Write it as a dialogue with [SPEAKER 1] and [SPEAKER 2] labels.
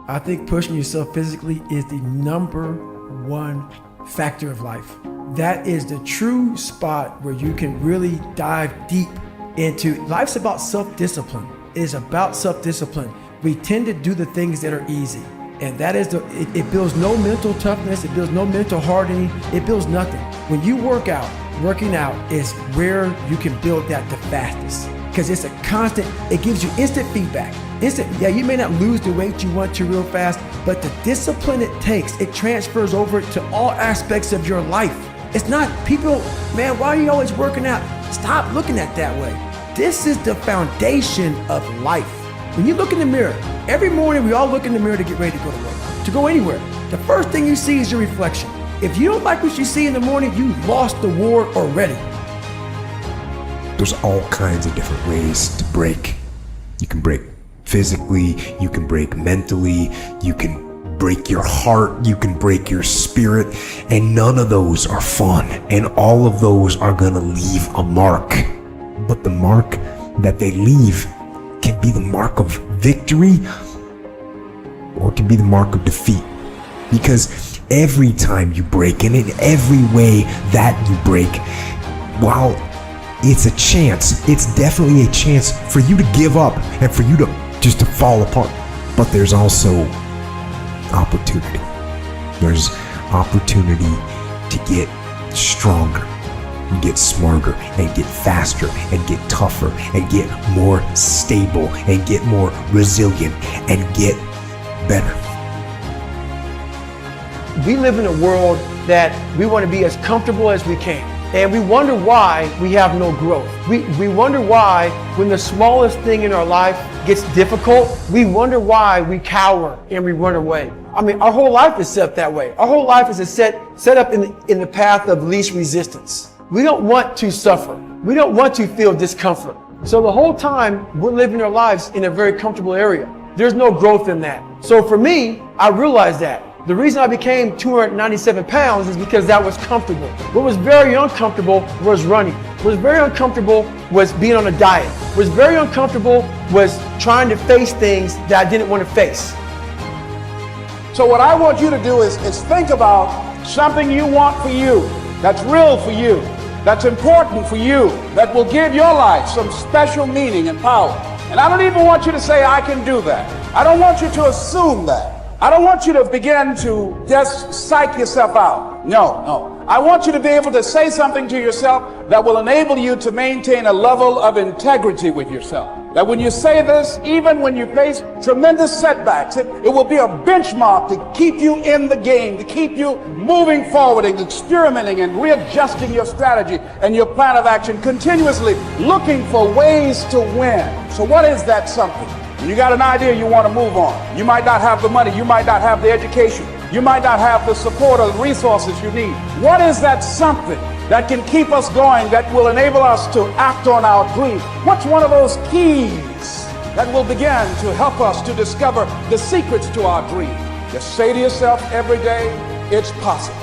[SPEAKER 1] I think pushing yourself physically is the number one factor of life. That is the true spot where you can really dive deep into. Life's about self-discipline. It is about self-discipline. We tend to do the things that are easy. And that is it builds no mental toughness, it builds no mental hardening, it builds nothing. When you working out is where you can build that the fastest. Because it's a constant, it gives you instant feedback. Yeah, you may not lose the weight you want to real fast, but the discipline it takes, it transfers over to all aspects of your life. It's not people, man, why are you always working out? Stop looking at it that way. This is the foundation of life. When you look in the mirror, every morning we all look in the mirror to get ready to go to work, to go anywhere. The first thing you see is your reflection. If you don't like what you see in the morning, you lost the war already.
[SPEAKER 2] There's all kinds of different ways to break. You can break physically, you can break mentally, you can break your heart, you can break your spirit, and none of those are fun, and all of those are gonna leave a mark. But the mark that they leave can be the mark of victory, or it can be the mark of defeat. Because every time you break, and in every way that you break, while it's a chance, it's definitely a chance for you to give up and for you to just to fall apart. But there's also opportunity. There's opportunity to get stronger, and get smarter, and get faster, and get tougher, and get more stable, and get more resilient, and get better.
[SPEAKER 1] We live in a world that we want to be as comfortable as we can. And we wonder why we have no growth. We wonder why when the smallest thing in our life gets difficult, we wonder why we cower and we run away. I mean, our whole life is set up that way. Our whole life is set up in the path of least resistance. We don't want to suffer. We don't want to feel discomfort. So the whole time we're living our lives in a very comfortable area. There's no growth in that. So for me, I realized that. The reason I became 297 pounds is because that was comfortable. What was very uncomfortable was running. What was very uncomfortable was being on a diet. What was very uncomfortable was trying to face things that I didn't want to face.
[SPEAKER 3] So what I want you to do is think about something you want for you, that's real for you, that's important for you, that will give your life some special meaning and power. And I don't even want you to say, I can do that. I don't want you to assume that. I don't want you to begin to just psych yourself out. No. I want you to be able to say something to yourself that will enable you to maintain a level of integrity with yourself. That when you say this, even when you face tremendous setbacks, it will be a benchmark to keep you in the game, to keep you moving forward and experimenting and readjusting your strategy and your plan of action, continuously looking for ways to win. So what is that something? You got an idea you want to move on. You might not have the money, you might not have the education, you might not have the support or the resources you need. What is that something that can keep us going, that will enable us to act on our dreams? What's one of those keys that will begin to help us to discover the secrets to our dream? Just say to yourself every day, it's possible.